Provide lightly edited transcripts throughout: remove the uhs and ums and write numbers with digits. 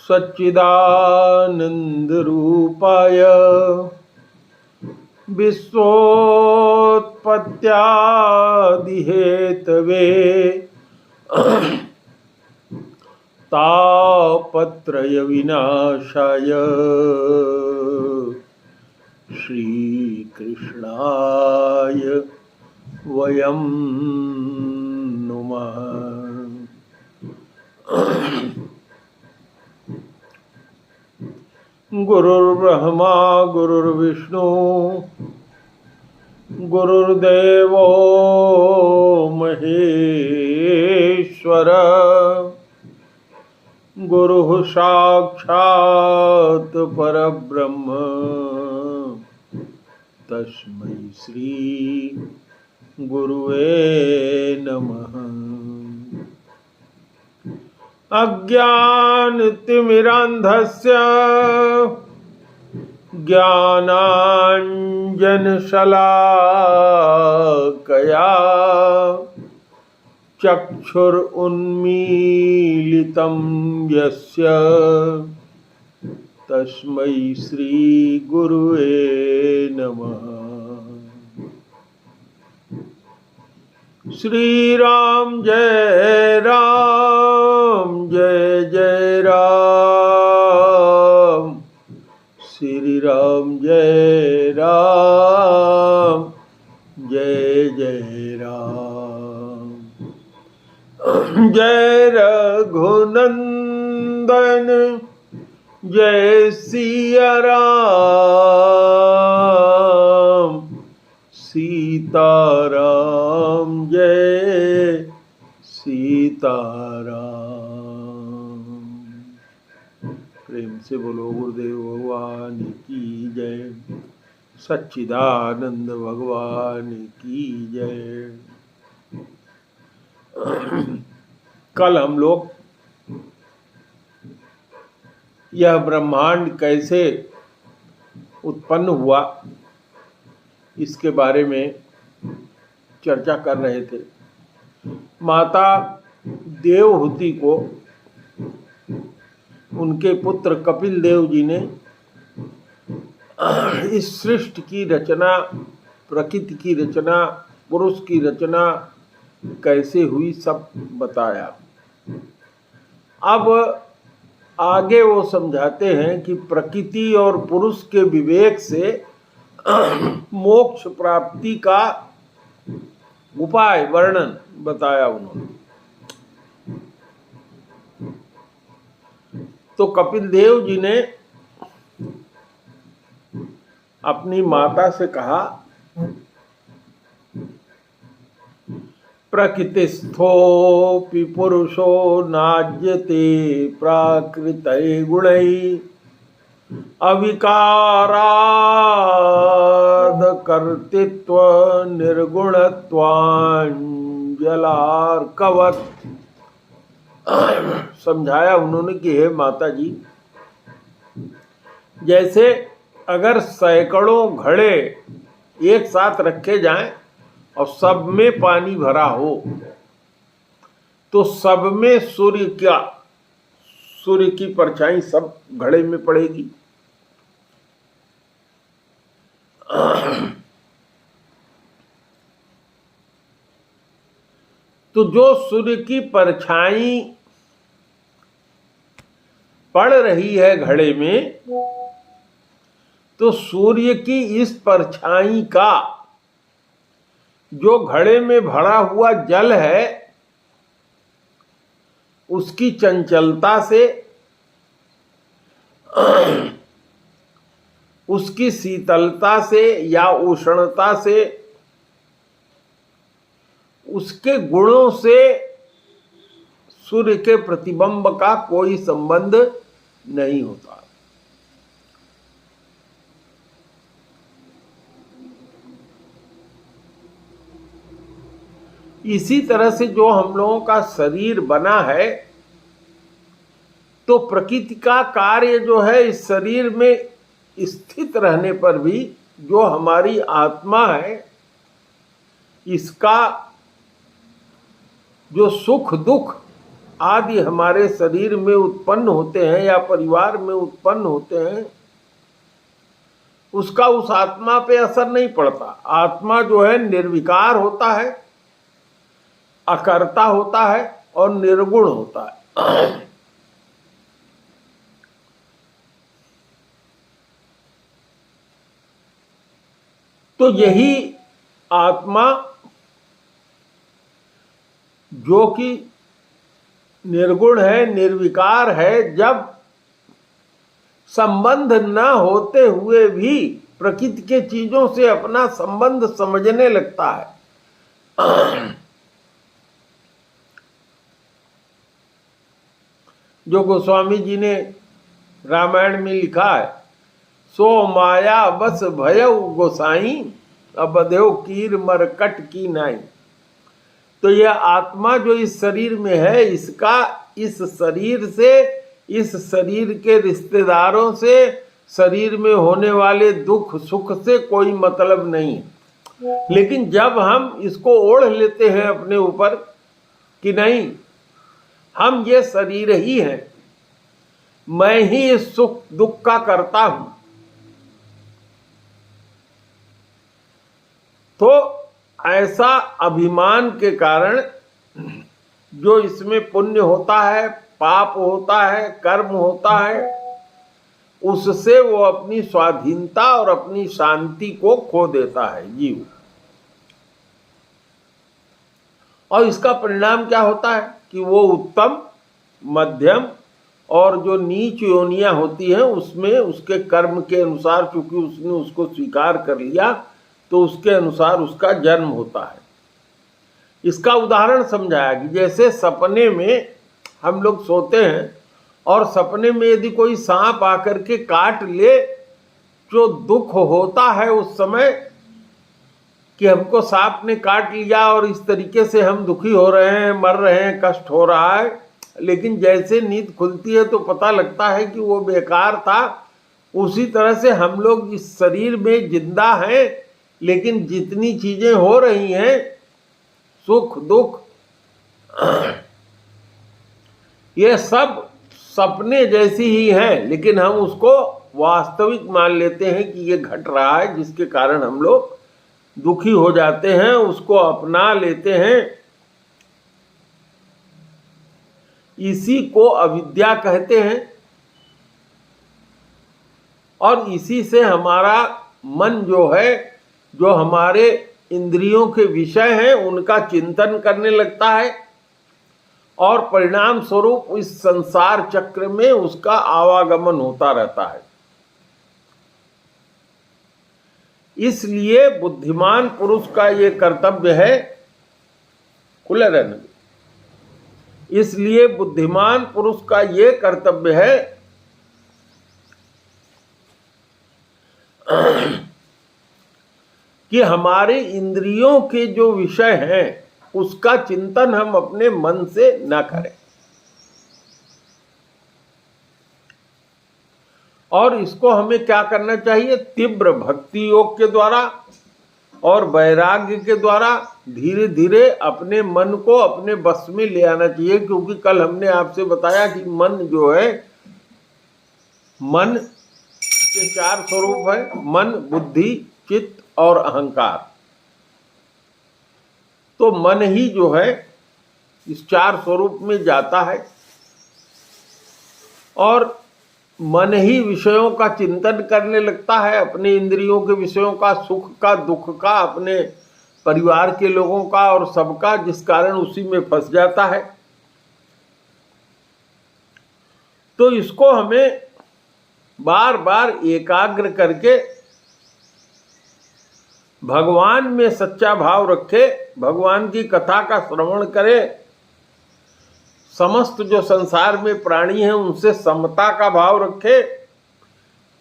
सच्चिदानंद रूपाय विश्वोत्पत्त्यादिहेतवे तापत्रय विनाशाय श्रीकृष्णाय वयं नुमः। गुरुर्ब्रह्मा गुरुर्विष्णु गुरुर्देवो महेश्वर गुरुः साक्षात् परब्रह्म तस्मै श्री गुरुवे नमः। अज्ञानतिमिरान्धस्य ज्ञानाञ्जनशलाकया चक्षुरुन्मीलितं यस्य तस्मै श्रीगुरुवे नमः। श्रीराम जय राम जय जय राम, श्री राम जय राम जय जय राम। जय रघुनंदन जय सिया राम, सीताराम जय सीताराम। प्रेम से बोलो गुरुदेव भगवान की जय, सच्चिदानंद भगवान की जय। कल हम लोग यह ब्रह्मांड कैसे उत्पन्न हुआ इसके बारे में चर्चा कर रहे थे। माता देवहूति को उनके पुत्र कपिल देव जी ने इस सृष्टि की रचना, प्रकृति की रचना, पुरुष की रचना कैसे हुई सब बताया। अब आगे वो समझाते हैं कि प्रकृति और पुरुष के विवेक से मोक्ष प्राप्ति का उपाय वर्णन बताया उन्होंने। तो कपिल देव जी ने अपनी माता से कहा, प्रकृतिस्थोऽपि पुरुषो नाज्यते प्राकृतै गुणैः अविकाराद कर्तृत्व निर्गुणत्वाञ्जलार्कवत्। समझाया उन्होंने कि हे माता जी, जैसे अगर सैकड़ों घड़े एक साथ रखे जाएं और सब में पानी भरा हो तो सब में सूर्य की परछाई सब घड़े में पड़ेगी। तो जो सूर्य की परछाई पड़ रही है घड़े में, तो सूर्य की इस परछाई का जो घड़े में भरा हुआ जल है उसकी चंचलता से, उसकी शीतलता से या उष्णता से, उसके गुणों से सूर्य के प्रतिबिंब का कोई संबंध नहीं होता। इसी तरह से जो हम लोगों का शरीर बना है, तो प्रकृति का कार्य जो है इस शरीर में स्थित रहने पर भी जो हमारी आत्मा है इसका जो सुख दुख आदि हमारे शरीर में उत्पन्न होते हैं या परिवार में उत्पन्न होते हैं, उसका उस आत्मा पे असर नहीं पड़ता। आत्मा जो है निर्विकार होता है, अकर्ता होता है और निर्गुण होता है। तो यही आत्मा जो कि निर्गुण है, निर्विकार है, जब संबंध न होते हुए भी प्रकृति के चीजों से अपना संबंध समझने लगता है। जो गोस्वामी जी ने रामायण में लिखा है, सो माया बस भयउ गोसाई, अबदेव कीर मरकट की नाई। तो यह आत्मा जो इस शरीर में है, इसका इस शरीर से, इस शरीर के रिश्तेदारों से, शरीर में होने वाले दुख सुख से कोई मतलब नहीं। लेकिन जब हम इसको ओढ़ लेते हैं अपने ऊपर कि नहीं, हम ये शरीर ही हैं, मैं ही इस सुख दुख का करता हूं, तो ऐसा अभिमान के कारण जो इसमें पुण्य होता है, पाप होता है, कर्म होता है, उससे वो अपनी स्वाधीनता और अपनी शांति को खो देता है जीव। और इसका परिणाम क्या होता है कि वो उत्तम, मध्यम और जो नीच योनियां होती हैं उसमें उसके कर्म के अनुसार, चूंकि उसने उसको स्वीकार कर लिया, तो उसके अनुसार उसका जन्म होता है। इसका उदाहरण समझाया कि जैसे सपने में हम लोग सोते हैं और सपने में यदि कोई सांप आकर के काट ले, जो दुख होता है उस समय कि हमको सांप ने काट लिया और इस तरीके से हम दुखी हो रहे हैं, मर रहे हैं, कष्ट हो रहा है। लेकिन जैसे नींद खुलती है तो पता लगता है कि वो बेकार था। उसी तरह से हम लोग इस शरीर में जिंदा हैं, लेकिन जितनी चीजें हो रही हैं, सुख दुख, ये सब सपने जैसी ही हैं, लेकिन हम उसको वास्तविक मान लेते हैं कि ये घट रहा है, जिसके कारण हम लोग दुखी हो जाते हैं, उसको अपना लेते हैं। इसी को अविद्या कहते हैं। और इसी से हमारा मन जो है, जो हमारे इंद्रियों के विषय हैं, उनका चिंतन करने लगता है और परिणाम स्वरूप इस संसार चक्र में उसका आवागमन होता रहता है। इसलिए बुद्धिमान पुरुष का ये कर्तव्य है, खुले रहने, इसलिए बुद्धिमान पुरुष का ये कर्तव्य है कि हमारे इंद्रियों के जो विषय हैं उसका चिंतन हम अपने मन से न करें। और इसको हमें क्या करना चाहिए? तीव्र भक्ति योग के द्वारा और वैराग्य के द्वारा धीरे धीरे अपने मन को अपने बस में ले आना चाहिए। क्योंकि कल हमने आपसे बताया कि मन जो है, मन के 4 स्वरूप है, मन, बुद्धि, चित्त और अहंकार। तो मन ही जो है इस 4 स्वरूप में जाता है और मन ही विषयों का चिंतन करने लगता है, अपने इंद्रियों के विषयों का, सुख का, दुख का, अपने परिवार के लोगों का और सबका, जिस कारण उसी में फंस जाता है। तो इसको हमें बार बार एकाग्र करके भगवान में सच्चा भाव रखे, भगवान की कथा का श्रवण करे, समस्त जो संसार में प्राणी हैं उनसे समता का भाव रखे,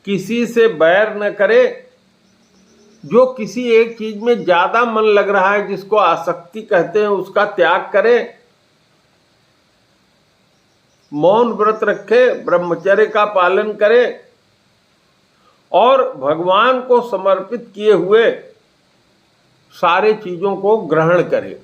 किसी से बैर न करे, जो किसी एक चीज में ज्यादा मन लग रहा है, जिसको आसक्ति कहते हैं, उसका त्याग करे, मौन व्रत रखे, ब्रह्मचर्य का पालन करे और भगवान को समर्पित किए हुए सारे चीजों को ग्रहण करे।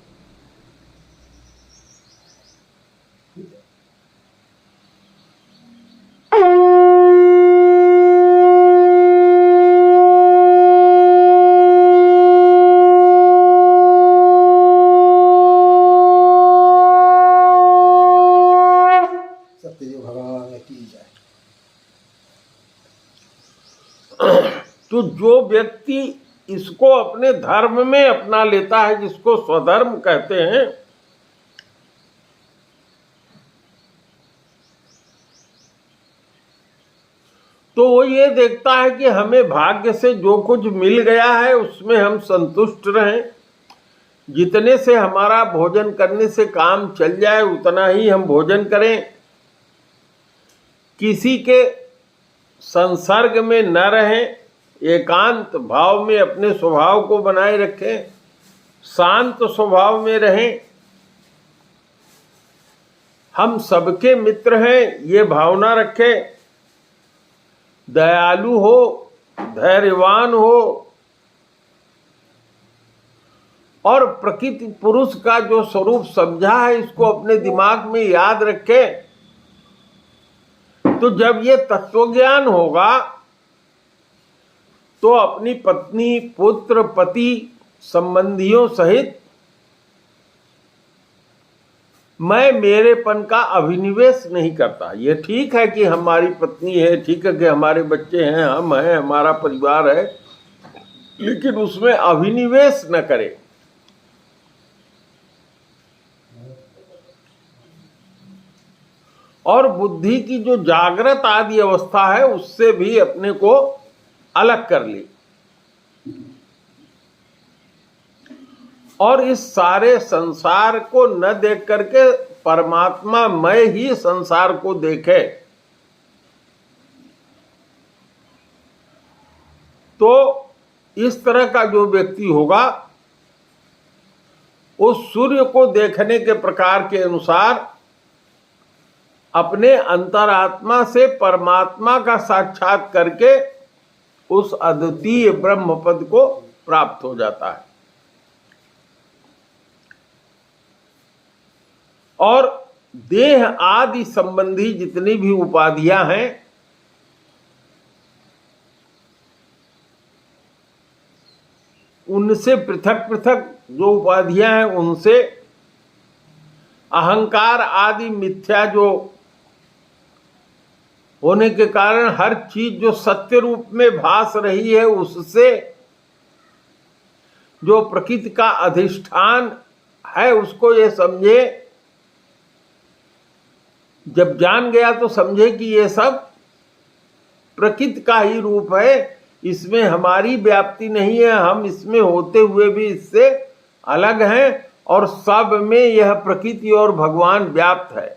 तो जो व्यक्ति इसको अपने धर्म में अपना लेता है, जिसको स्वधर्म कहते हैं, तो वो ये देखता है कि हमें भाग्य से जो कुछ मिल गया है उसमें हम संतुष्ट रहें, जितने से हमारा भोजन करने से काम चल जाए उतना ही हम भोजन करें, किसी के संसर्ग में न रहें, एकांत भाव में अपने स्वभाव को बनाए रखें, शांत स्वभाव में रहें, हम सबके मित्र हैं ये भावना रखें, दयालु हो, धैर्यवान हो, और प्रकृति पुरुष का जो स्वरूप समझा है इसको अपने दिमाग में याद रखें। तो जब ये तत्वज्ञान होगा तो अपनी पत्नी, पुत्र, पति, संबंधियों सहित मैं मेरेपन का अभिनिवेश नहीं करता। ये ठीक है कि हमारी पत्नी है, ठीक है कि हमारे बच्चे हैं, हम हैं, हमारा परिवार है, लेकिन उसमें अभिनिवेश न करें। और बुद्धि की जो जागृत आदि अवस्था है उससे भी अपने को अलग कर ली, और इस सारे संसार को न देख करके परमात्मा मैं ही संसार को देखे। तो इस तरह का जो व्यक्ति होगा वो सूर्य को देखने के प्रकार के अनुसार अपने अंतरात्मा से परमात्मा का साक्षात करके उस अद्वितीय ब्रह्म पद को प्राप्त हो जाता है। और देह आदि संबंधी जितनी भी उपाधियां हैं उनसे पृथक पृथक जो उपाधियां हैं उनसे अहंकार आदि मिथ्या जो होने के कारण हर चीज जो सत्य रूप में भास रही है उससे जो प्रकृति का अधिष्ठान है उसको ये समझे। जब जान गया तो समझे कि ये सब प्रकृति का ही रूप है, इसमें हमारी व्याप्ति नहीं है, हम इसमें होते हुए भी इससे अलग हैं, और सब में यह प्रकृति और भगवान व्याप्त है।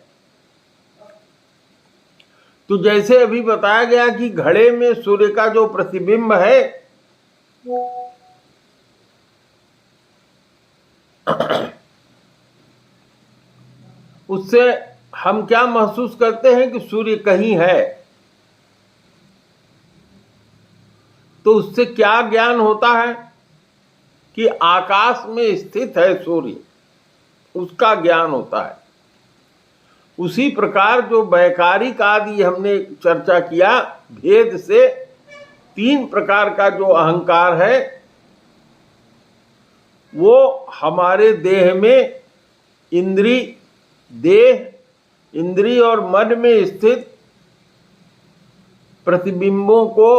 तो जैसे अभी बताया गया कि घड़े में सूर्य का जो प्रतिबिंब है उससे हम क्या महसूस करते हैं कि सूर्य कहीं है, तो उससे क्या ज्ञान होता है कि आकाश में स्थित है सूर्य, उसका ज्ञान होता है। उसी प्रकार जो वैकारिक आदि हमने चर्चा किया, भेद से 3 प्रकार का जो अहंकार है वो हमारे देह में इंद्री और मन में स्थित प्रतिबिंबों को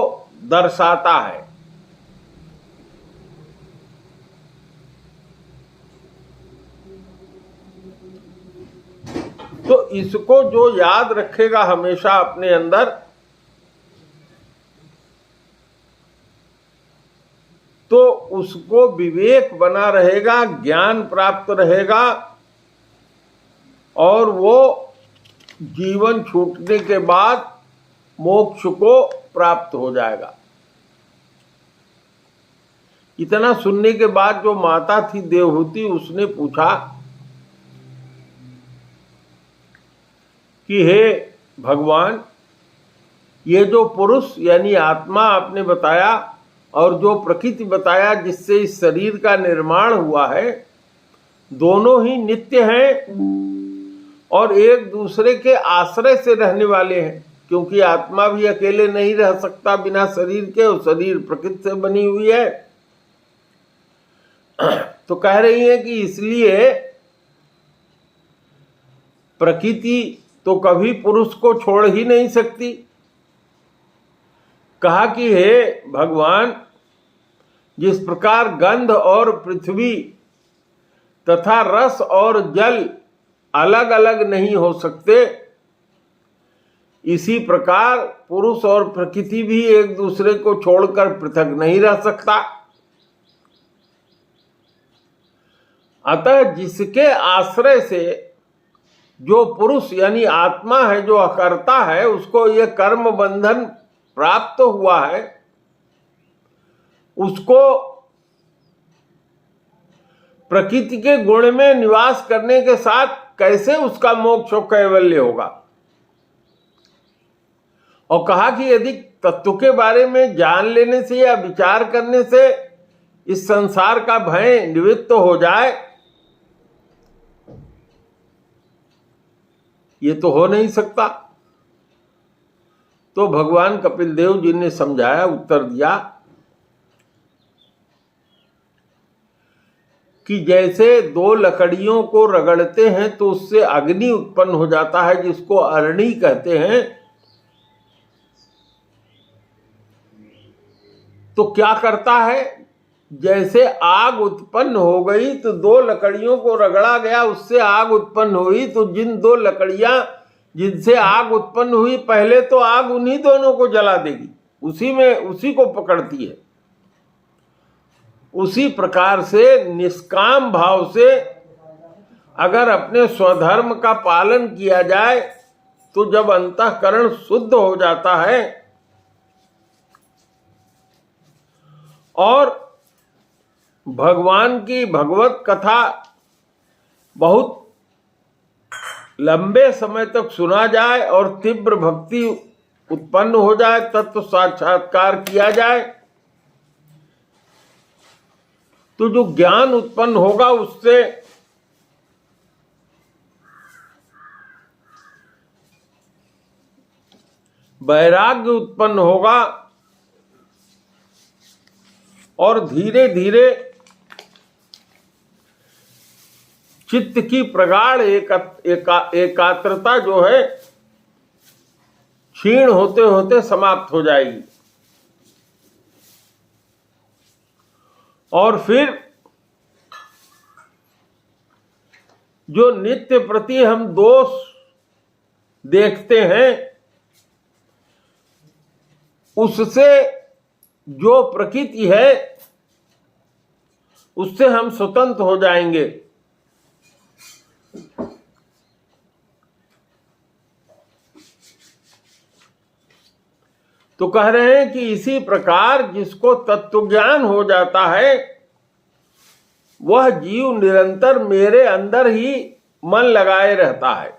दर्शाता है। तो इसको जो याद रखेगा हमेशा अपने अंदर, तो उसको विवेक बना रहेगा, ज्ञान प्राप्त रहेगा, और वो जीवन छूटने के बाद मोक्ष को प्राप्त हो जाएगा। इतना सुनने के बाद जो माता थी देवहूति, उसने पूछा कि हे भगवान, ये जो पुरुष यानी आत्मा आपने बताया और जो प्रकृति बताया जिससे इस शरीर का निर्माण हुआ है, दोनों ही नित्य हैं और एक दूसरे के आश्रय से रहने वाले हैं, क्योंकि आत्मा भी अकेले नहीं रह सकता बिना शरीर के, और शरीर प्रकृति से बनी हुई है। तो कह रही है कि इसलिए प्रकृति तो कभी पुरुष को छोड़ ही नहीं सकती। कहा कि हे भगवान, जिस प्रकार गंध और पृथ्वी तथा रस और जल अलग अलग नहीं हो सकते, इसी प्रकार पुरुष और प्रकृति भी एक दूसरे को छोड़कर पृथक नहीं रह सकता। अतः जिसके आश्रय से जो पुरुष यानी आत्मा है, जो अकर्ता है, उसको ये कर्म बंधन प्राप्त हुआ है, उसको प्रकृति के गुण में निवास करने के साथ कैसे उसका मोक्ष और कैवल्य होगा। और कहा कि यदि तत्व के बारे में जान लेने से या विचार करने से इस संसार का भय निवृत्त हो जाए, ये तो हो नहीं सकता। तो भगवान कपिल देव जी ने समझाया, उत्तर दिया कि जैसे दो लकड़ियों को रगड़ते हैं तो उससे अग्नि उत्पन्न हो जाता है, जिसको अरणी कहते हैं। तो क्या करता है, जैसे आग उत्पन्न हो गई तो दो लकड़ियों को रगड़ा गया, उससे आग उत्पन्न हुई, तो जिन दो लकड़ियां जिनसे आग उत्पन्न हुई, पहले तो आग उन्हीं दोनों को जला देगी, उसी को पकड़ती है। उसी प्रकार से निष्काम भाव से अगर अपने स्वधर्म का पालन किया जाए तो जब अंतःकरण शुद्ध हो जाता है और भगवान की भगवत कथा बहुत लंबे समय तक सुना जाए और तीव्र भक्ति उत्पन्न हो जाए, तत्व साक्षात्कार किया जाए, तो जो ज्ञान उत्पन्न होगा उससे वैराग्य उत्पन्न होगा और धीरे धीरे चित्त की प्रगाढ़ एकाग्रता जो है क्षीण होते होते समाप्त हो जाएगी। और फिर जो नित्य प्रति हम दोष देखते हैं, उससे जो प्रकृति है उससे हम स्वतंत्र हो जाएंगे। तो कह रहे हैं कि इसी प्रकार जिसको तत्व ज्ञान हो जाता है, वह जीव निरंतर मेरे अंदर ही मन लगाए रहता है,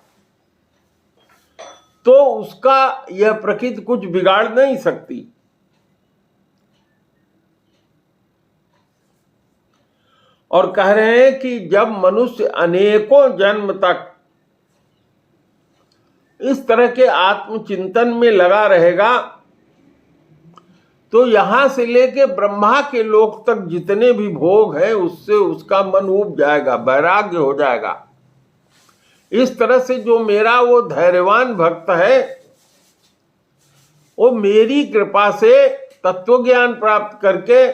तो उसका यह प्रकृति कुछ बिगाड़ नहीं सकती। और कह रहे हैं कि जब मनुष्य अनेकों जन्म तक इस तरह के आत्मचिंतन में लगा रहेगा, तो यहां से लेके ब्रह्मा के लोक तक जितने भी भोग हैं उससे उसका मन ऊब जाएगा, वैराग्य हो जाएगा। इस तरह से जो मेरा वो धैर्यवान भक्त है, वो मेरी कृपा से तत्व ज्ञान प्राप्त करके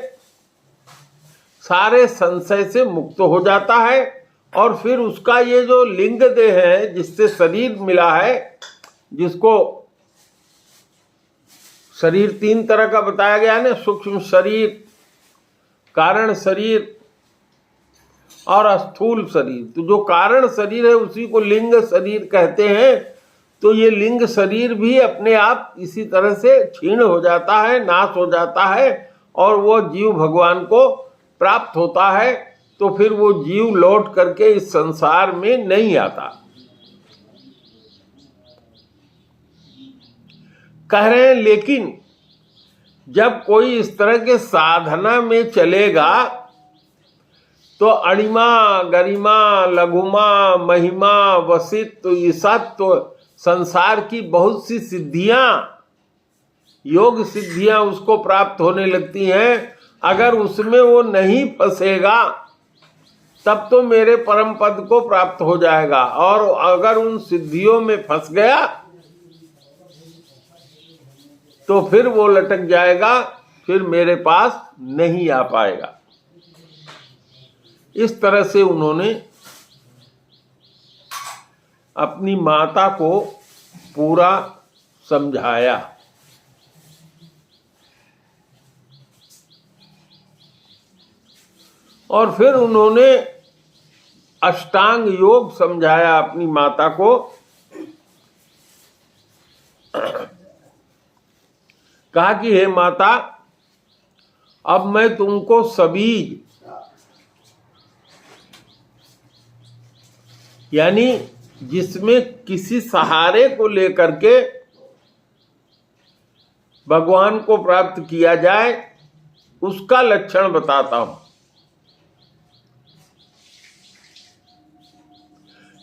सारे संशय से मुक्त हो जाता है। और फिर उसका ये जो लिंग देह है, जिससे शरीर मिला है, जिसको शरीर तीन तरह का बताया गया है ना, सूक्ष्म शरीर, कारण शरीर और स्थूल शरीर। तो जो कारण शरीर है उसी को लिंग शरीर कहते हैं। तो ये लिंग शरीर भी अपने आप इसी तरह से क्षीण हो जाता है, नाश हो जाता है, और वो जीव भगवान को प्राप्त होता है। तो फिर वो जीव लौट करके इस संसार में नहीं आता। कह रहे हैं लेकिन जब कोई इस तरह के साधना में चलेगा तो अणिमा, गरिमा, लघुमा, महिमा, वसित, तो ये सब तो संसार की बहुत सी सिद्धियां, योग सिद्धियां उसको प्राप्त होने लगती हैं। अगर उसमें वो नहीं फंसेगा तब तो मेरे परम पद को प्राप्त हो जाएगा, और अगर उन सिद्धियों में फंस गया तो फिर वो लटक जाएगा, फिर मेरे पास नहीं आ पाएगा। इस तरह से उन्होंने अपनी माता को पूरा समझाया। और फिर उन्होंने अष्टांग योग समझाया अपनी माता को। कहा कि हे माता, अब मैं तुमको सभी, यानी जिसमें किसी सहारे को लेकर के भगवान को प्राप्त किया जाए उसका लक्षण बताता हूं।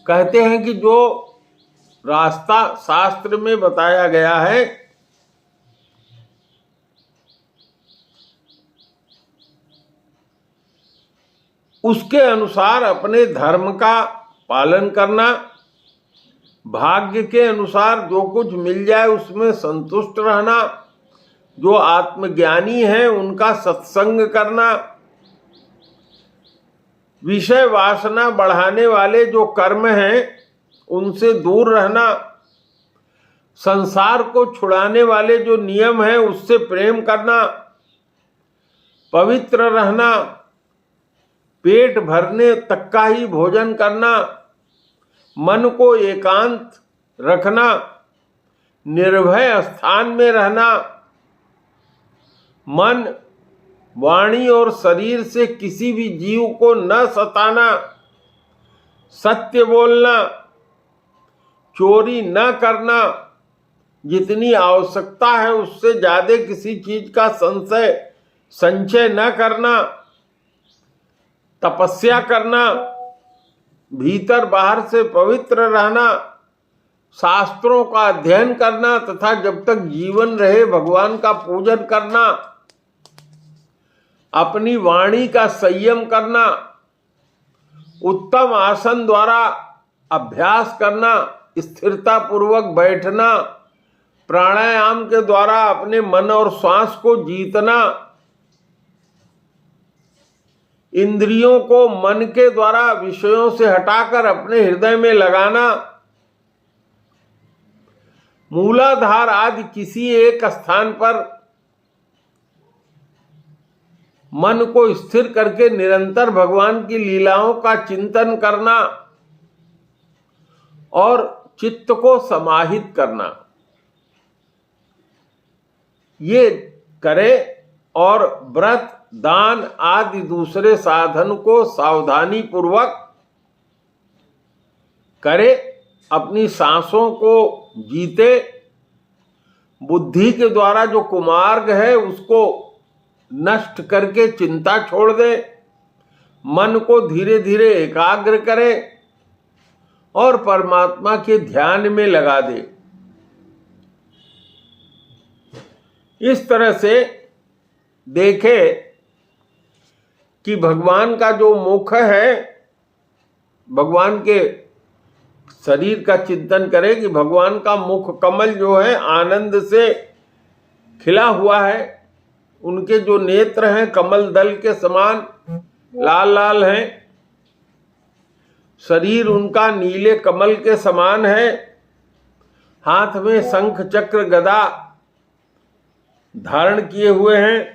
कहते हैं कि जो रास्ता शास्त्र में बताया गया है उसके अनुसार अपने धर्म का पालन करना, भाग्य के अनुसार जो कुछ मिल जाए उसमें संतुष्ट रहना, जो आत्मज्ञानी हैं उनका सत्संग करना, विषय वासना बढ़ाने वाले जो कर्म हैं उनसे दूर रहना, संसार को छुड़ाने वाले जो नियम हैं उससे प्रेम करना, पवित्र रहना, पेट भरने तक का ही भोजन करना, मन को एकांत रखना, निर्भय स्थान में रहना, मन, वाणी और शरीर से किसी भी जीव को न सताना, सत्य बोलना, चोरी न करना, जितनी आवश्यकता है उससे ज्यादा किसी चीज का संचय न करना, तपस्या करना, भीतर बाहर से पवित्र रहना, शास्त्रों का अध्ययन करना तथा जब तक जीवन रहे भगवान का पूजन करना, अपनी वाणी का संयम करना, उत्तम आसन द्वारा अभ्यास करना, स्थिरता पूर्वक बैठना, प्राणायाम के द्वारा अपने मन और श्वास को जीतना, इंद्रियों को मन के द्वारा विषयों से हटाकर अपने हृदय में लगाना, मूलाधार आदि किसी एक स्थान पर मन को स्थिर करके निरंतर भगवान की लीलाओं का चिंतन करना और चित्त को समाहित करना, ये करे और व्रत, दान आदि दूसरे साधन को सावधानी पूर्वक करे, अपनी सांसों को जीते, बुद्धि के द्वारा जो कुमार्ग है उसको नष्ट करके चिंता छोड़ दे, मन को धीरे धीरे एकाग्र करे और परमात्मा के ध्यान में लगा दे। इस तरह से देखे कि भगवान का जो मुख है, भगवान के शरीर का चिंतन करे कि भगवान का मुख कमल जो है आनंद से खिला हुआ है, उनके जो नेत्र हैं कमल दल के समान लाल लाल हैं, शरीर उनका नीले कमल के समान है, हाथ में शंख चक्र गदा धारण किए हुए हैं,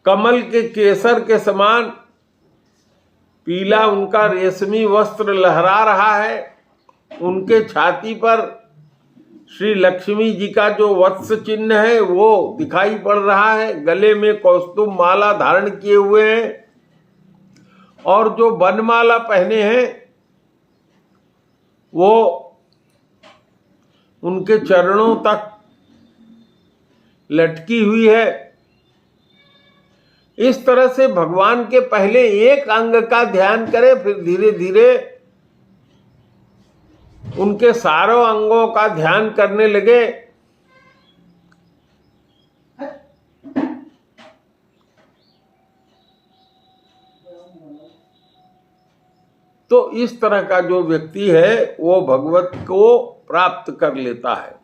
कमल के केसर के समान पीला उनका रेशमी वस्त्र लहरा रहा है, उनके छाती पर श्री लक्ष्मी जी का जो वत्स चिन्ह है वो दिखाई पड़ रहा है, गले में कौस्तुभ माला धारण किए हुए हैं और जो वनमाला पहने हैं वो उनके चरणों तक लटकी हुई है। इस तरह से भगवान के पहले एक अंग का ध्यान करें, फिर धीरे धीरे उनके सारों अंगों का ध्यान करने लगे। तो इस तरह का जो व्यक्ति है वो भगवत को प्राप्त कर लेता है।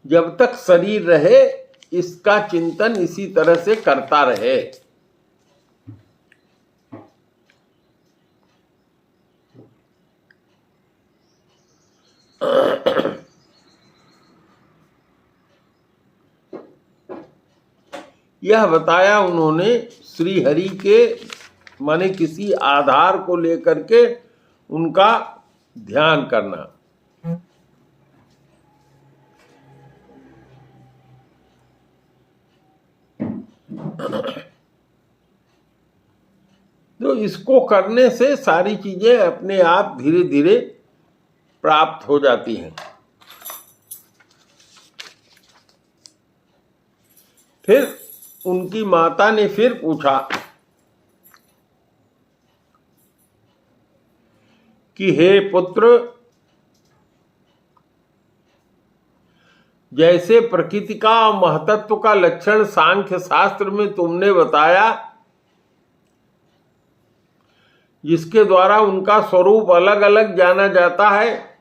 जब तक शरीर रहे इसका चिंतन इसी तरह से करता रहे। यह बताया उन्होंने श्री हरि के माने किसी आधार को लेकर के उनका ध्यान करना। तो इसको करने से सारी चीजें अपने आप धीरे धीरे प्राप्त हो जाती हैं। फिर उनकी माता ने फिर पूछा कि हे पुत्र, जैसे प्रकृति का महतत्व का लक्षण सांख्य शास्त्र में तुमने बताया, जिसके द्वारा उनका स्वरूप अलग अलग जाना जाता है,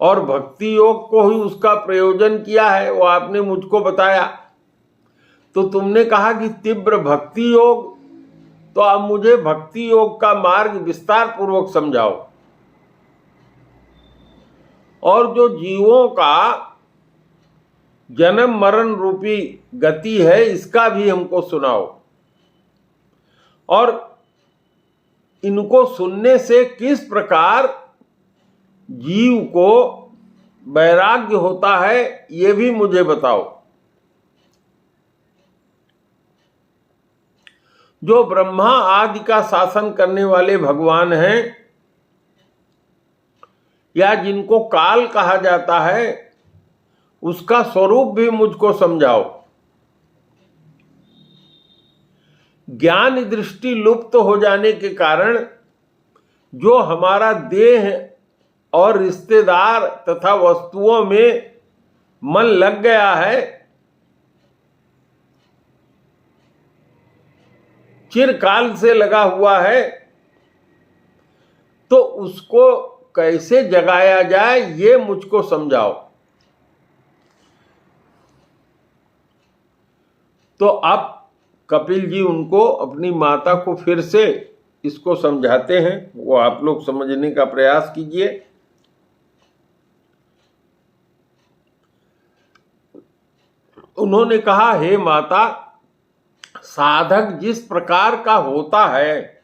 और भक्ति योग को ही उसका प्रयोजन किया है, वो आपने मुझको बताया। तो तुमने कहा कि तीव्र भक्ति योग, तो अब मुझे भक्ति योग का मार्ग विस्तार पूर्वक समझाओ, और जो जीवों का जन्म मरण रूपी गति है इसका भी हमको सुनाओ, और इनको सुनने से किस प्रकार जीव को वैराग्य होता है ये भी मुझे बताओ। जो ब्रह्मा आदि का शासन करने वाले भगवान हैं, या जिनको काल कहा जाता है, उसका स्वरूप भी मुझको समझाओ। ज्ञान दृष्टि लुप्त हो जाने के कारण जो हमारा देह और रिश्तेदार तथा वस्तुओं में मन लग गया है, चिरकाल से लगा हुआ है, तो उसको कैसे जगाया जाए ये मुझको समझाओ। तो अब कपिल जी उनको अपनी माता को फिर से इसको समझाते हैं, वो आप लोग समझने का प्रयास कीजिए। उन्होंने कहा, हे माता, साधक जिस प्रकार का होता है,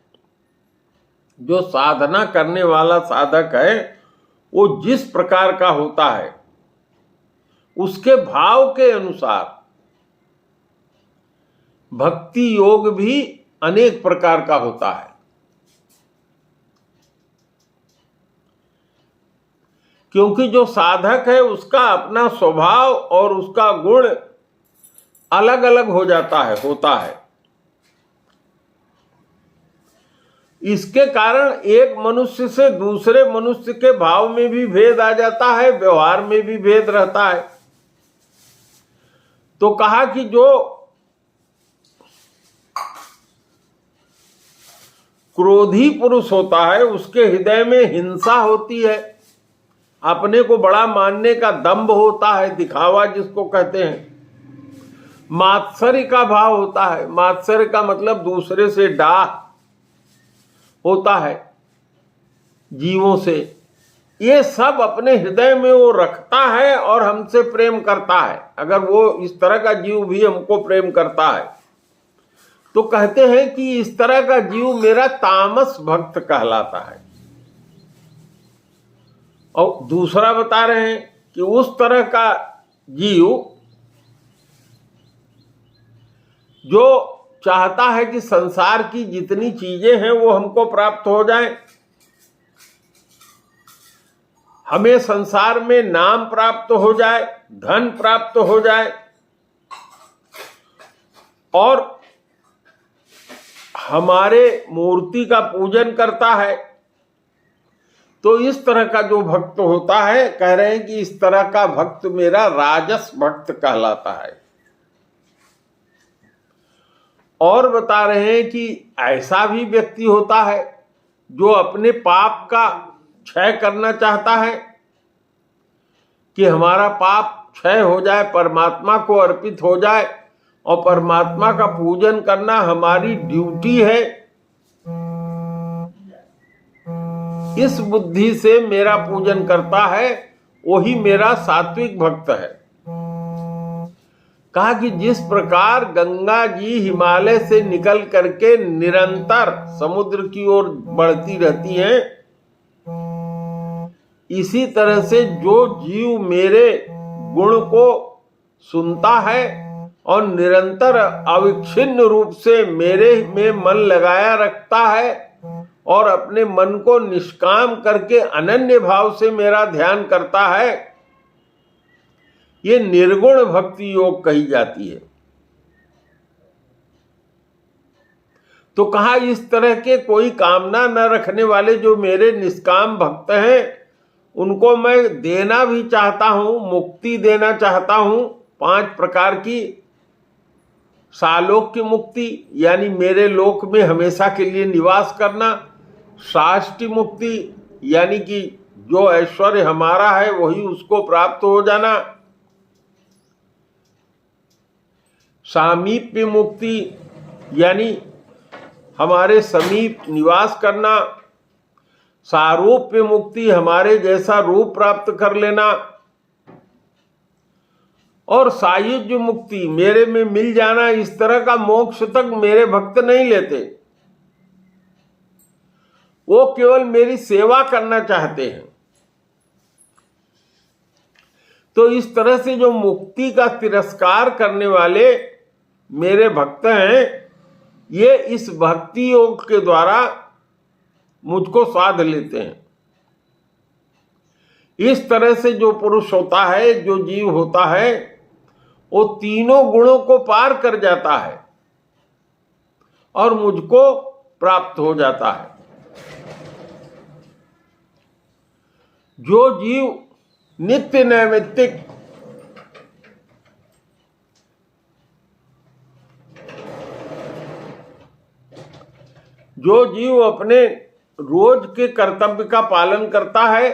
जो साधना करने वाला साधक है, वो जिस प्रकार का होता है, उसके भाव के अनुसार भक्ति योग भी अनेक प्रकार का होता है। क्योंकि जो साधक है उसका अपना स्वभाव और उसका गुण अलग अलग हो जाता है, होता है। इसके कारण एक मनुष्य से दूसरे मनुष्य के भाव में भी भेद आ जाता है, व्यवहार में भी भेद रहता है। तो कहा कि जो क्रोधी पुरुष होता है उसके हृदय में हिंसा होती है, अपने को बड़ा मानने का दंभ होता है, दिखावा जिसको कहते हैं। मात्सर्य का भाव होता है, मात्सर्य का मतलब दूसरे से डाह होता है जीवों से। ये सब अपने हृदय में वो रखता है और हमसे प्रेम करता है। अगर वो इस तरह का जीव भी हमको प्रेम करता है तो कहते हैं कि इस तरह का जीव मेरा तामस भक्त कहलाता है। और दूसरा बता रहे हैं कि उस तरह का जीव जो चाहता है कि संसार की जितनी चीजें हैं वो हमको प्राप्त हो जाएं, हमें संसार में नाम प्राप्त हो जाए, धन प्राप्त हो जाए और हमारे मूर्ति का पूजन करता है, तो इस तरह का जो भक्त होता है, कह रहे हैं कि इस तरह का भक्त मेरा राजस भक्त कहलाता है। और बता रहे हैं कि ऐसा भी व्यक्ति होता है जो अपने पाप का क्षय करना चाहता है कि हमारा पाप क्षय हो जाए, परमात्मा को अर्पित हो जाए और परमात्मा का पूजन करना हमारी ड्यूटी है। इस बुद्धि से मेरा पूजन करता है, वही मेरा सात्विक भक्त है। कहा कि जिस प्रकार गंगा जी हिमालय से निकल करके निरंतर समुद्र की ओर बढ़ती रहती हैं, इसी तरह से जो जीव मेरे गुण को सुनता है और निरंतर अविच्छिन्न रूप से मेरे में मन लगाया रखता है और अपने मन को निष्काम करके अनन्य भाव से मेरा ध्यान करता है, ये निर्गुण भक्ति योग कही जाती है। तो कहा इस तरह के कोई कामना न रखने वाले जो मेरे निष्काम भक्त हैं, उनको मैं देना भी चाहता हूं, मुक्ति देना चाहता हूं 5 प्रकार की। सालोक्य मुक्ति यानी मेरे लोक में हमेशा के लिए निवास करना, साष्टी मुक्ति यानी कि जो ऐश्वर्य हमारा है वही उसको प्राप्त हो जाना, सामीप्य मुक्ति यानी हमारे समीप निवास करना, सारूप्य मुक्ति हमारे जैसा रूप प्राप्त कर लेना, और सायुज्य मुक्ति मेरे में मिल जाना। इस तरह का मोक्ष तक मेरे भक्त नहीं लेते, वो केवल मेरी सेवा करना चाहते हैं। तो इस तरह से जो मुक्ति का तिरस्कार करने वाले मेरे भक्त हैं, ये इस भक्ति योग के द्वारा मुझको साध लेते हैं। इस तरह से जो पुरुष होता है, जो जीव होता है, वो तीनों गुणों को पार कर जाता है और मुझको प्राप्त हो जाता है। जो जीव नित्य नैमित्तिक जो जीव अपने रोज के कर्तव्य का पालन करता है,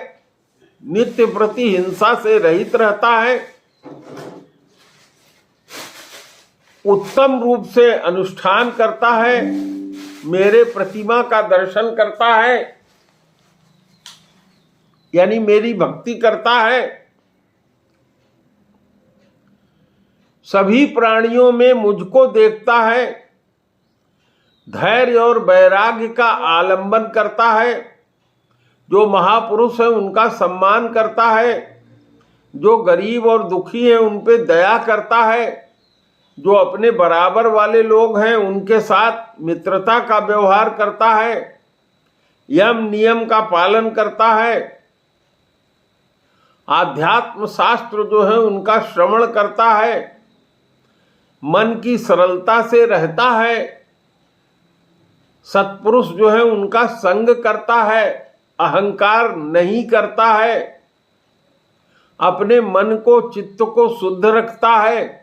नित्य प्रति हिंसा से रहित रहता है, उत्तम रूप से अनुष्ठान करता है, मेरे प्रतिमा का दर्शन करता है यानी मेरी भक्ति करता है, सभी प्राणियों में मुझको देखता है, धैर्य और वैराग्य का आलंबन करता है, जो महापुरुष है उनका सम्मान करता है, जो गरीब और दुखी है उन पे दया करता है, जो अपने बराबर वाले लोग हैं उनके साथ मित्रता का व्यवहार करता है, यम नियम का पालन करता है, आध्यात्म शास्त्र जो है उनका श्रवण करता है, मन की सरलता से रहता है, सत्पुरुष जो है उनका संग करता है, अहंकार नहीं करता है, अपने मन को चित्त को शुद्ध रखता है,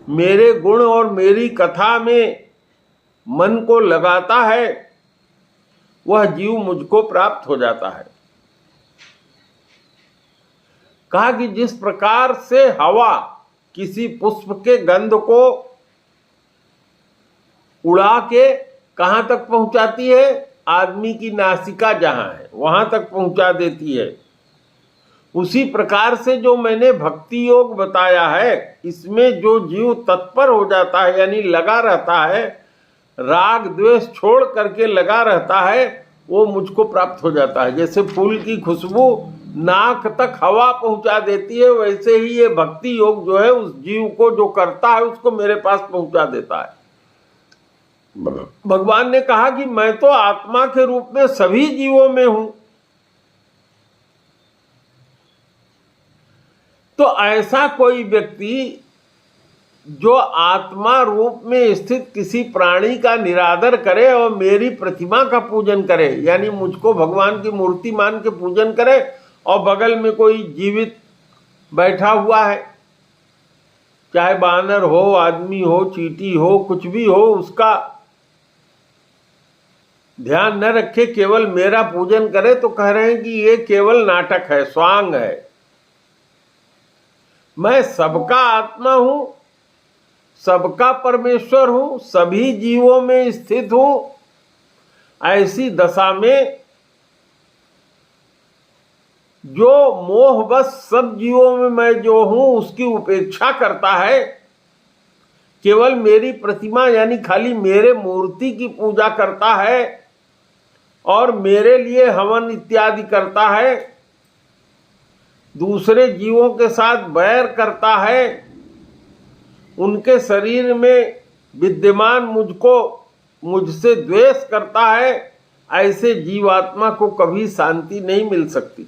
मेरे गुण और मेरी कथा में मन को लगाता है, वह जीव मुझको प्राप्त हो जाता है। कहा कि जिस प्रकार से हवा किसी पुष्प के गंध को उड़ा के कहां तक पहुंचाती है, आदमी की नासिका जहां है वहां तक पहुंचा देती है, उसी प्रकार से जो मैंने भक्ति योग बताया है, इसमें जो जीव तत्पर हो जाता है यानी लगा रहता है, राग द्वेष छोड़ करके लगा रहता है, वो मुझको प्राप्त हो जाता है। जैसे फूल की खुशबू नाक तक हवा पहुंचा देती है, वैसे ही ये भक्ति योग जो है उस जीव को जो करता है उसको मेरे पास पहुंचा देता है। भगवान ने कहा कि मैं तो आत्मा के रूप में सभी जीवों में हूं, तो ऐसा कोई व्यक्ति जो आत्मा रूप में स्थित किसी प्राणी का निरादर करे और मेरी प्रतिमा का पूजन करे, यानी मुझको भगवान की मूर्ति मान के पूजन करे, और बगल में कोई जीवित बैठा हुआ है, चाहे बानर हो, आदमी हो, चींटी हो, कुछ भी हो, उसका ध्यान न रखे, केवल मेरा पूजन करे, तो कह रहे हैं कि ये केवल नाटक है, स्वांग है। मैं सबका आत्मा हूं, सबका परमेश्वर हूं, सभी जीवों में स्थित हूं। ऐसी दशा में जो मोहवश सब जीवों में मैं जो हूं उसकी उपेक्षा करता है, केवल मेरी प्रतिमा यानी खाली मेरे मूर्ति की पूजा करता है और मेरे लिए हवन इत्यादि करता है, दूसरे जीवों के साथ बैर करता है, उनके शरीर में विद्यमान मुझसे द्वेष करता है, ऐसे जीवात्मा को कभी शांति नहीं मिल सकती।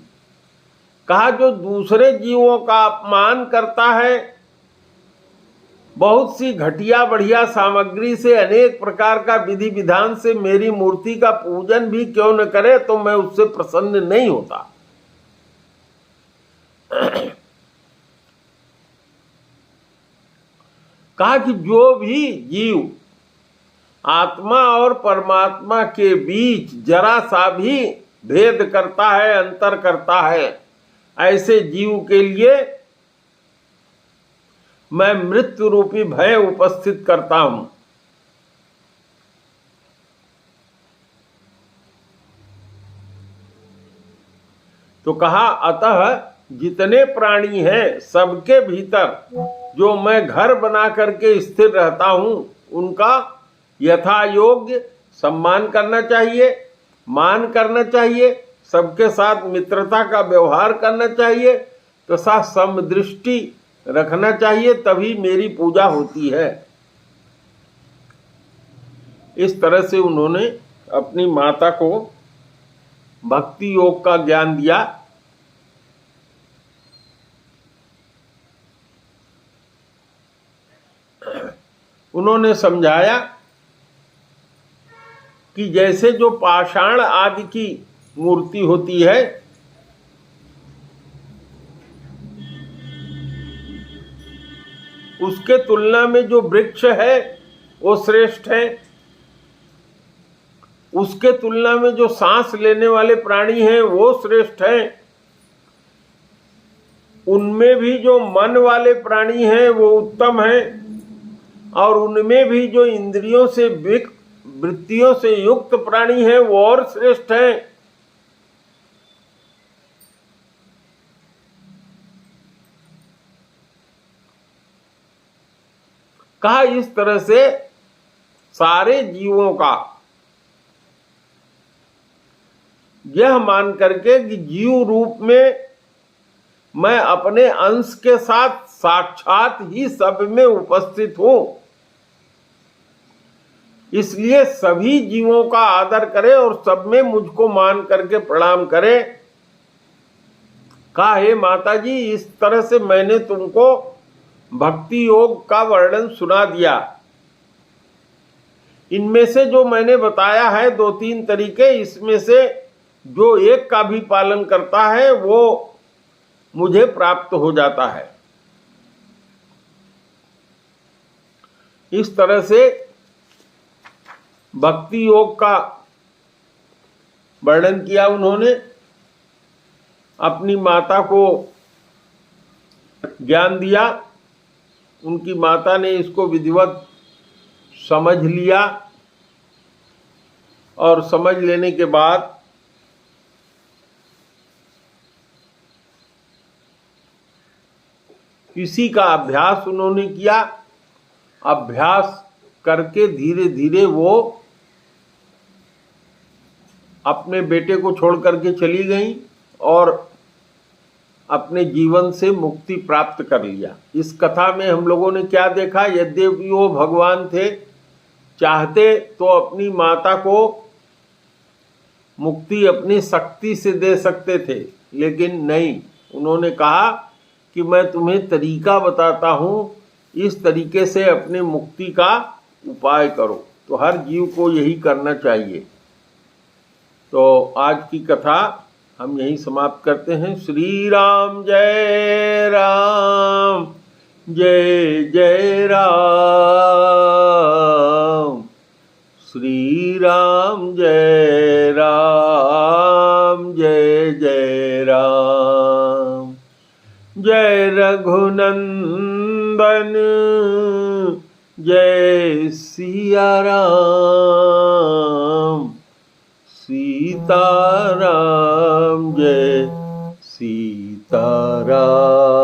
कहा जो दूसरे जीवों का अपमान करता है, बहुत सी घटिया बढ़िया सामग्री से, अनेक प्रकार का विधि विधान से मेरी मूर्ति का पूजन भी क्यों न करे, तो मैं उससे प्रसन्न नहीं होता। कहा कि जो भी जीव आत्मा और परमात्मा के बीच जरा सा भी भेद करता है, अंतर करता है, ऐसे जीव के लिए मैं मृत्यु रूपी भय उपस्थित करता हूं। तो कहा अतः जितने प्राणी हैं सबके भीतर जो मैं घर बना करके स्थिर रहता हूं, उनका यथा योग्य सम्मान करना चाहिए, मान करना चाहिए, सबके साथ मित्रता का व्यवहार करना चाहिए, तथा समदृष्टि रखना चाहिए, तभी मेरी पूजा होती है। इस तरह से उन्होंने अपनी माता को भक्ति योग का ज्ञान दिया। उन्होंने समझाया कि जैसे जो पाषाण आदि की मूर्ति होती है, उसके तुलना में जो वृक्ष है वो श्रेष्ठ है, उसके तुलना में जो सांस लेने वाले प्राणी हैं वो श्रेष्ठ हैं, उनमें भी जो मन वाले प्राणी हैं वो उत्तम हैं, और उनमें भी जो इंद्रियों से वृत्तियों से युक्त प्राणी हैं वो और श्रेष्ठ हैं। कहा इस तरह से सारे जीवों का यह मान करके कि जीव रूप में मैं अपने अंश के साथ साक्षात ही सब में उपस्थित हूं, इसलिए सभी जीवों का आदर करे और सब में मुझको मान करके प्रणाम करे। कहा हे माता जी, इस तरह से मैंने तुमको भक्ति योग का वर्णन सुना दिया। इनमें से जो मैंने बताया है 2-3 तरीके, इसमें से जो एक का भी पालन करता है वो मुझे प्राप्त हो जाता है। इस तरह से भक्ति योग का वर्णन किया उन्होंने। अपनी माता को ज्ञान दिया, उनकी माता ने इसको विधिवत समझ लिया, और समझ लेने के बाद इसी का अभ्यास उन्होंने किया। अभ्यास करके धीरे धीरे वो अपने बेटे को छोड़ करके चली गई और अपने जीवन से मुक्ति प्राप्त कर लिया। इस कथा में हम लोगों ने क्या देखा, यद्यपि वो भगवान थे, चाहते तो अपनी माता को मुक्ति अपनी शक्ति से दे सकते थे, लेकिन नहीं, उन्होंने कहा कि मैं तुम्हें तरीका बताता हूँ, इस तरीके से अपने मुक्ति का उपाय करो। तो हर जीव को यही करना चाहिए। तो आज की कथा हम यहीं समाप्त करते हैं। श्री राम जय राम, जय जय राम। श्री राम जय राम, जय जय राम। जय रघुनंदन, जय सिया राम। सीताराम जय सीताराम।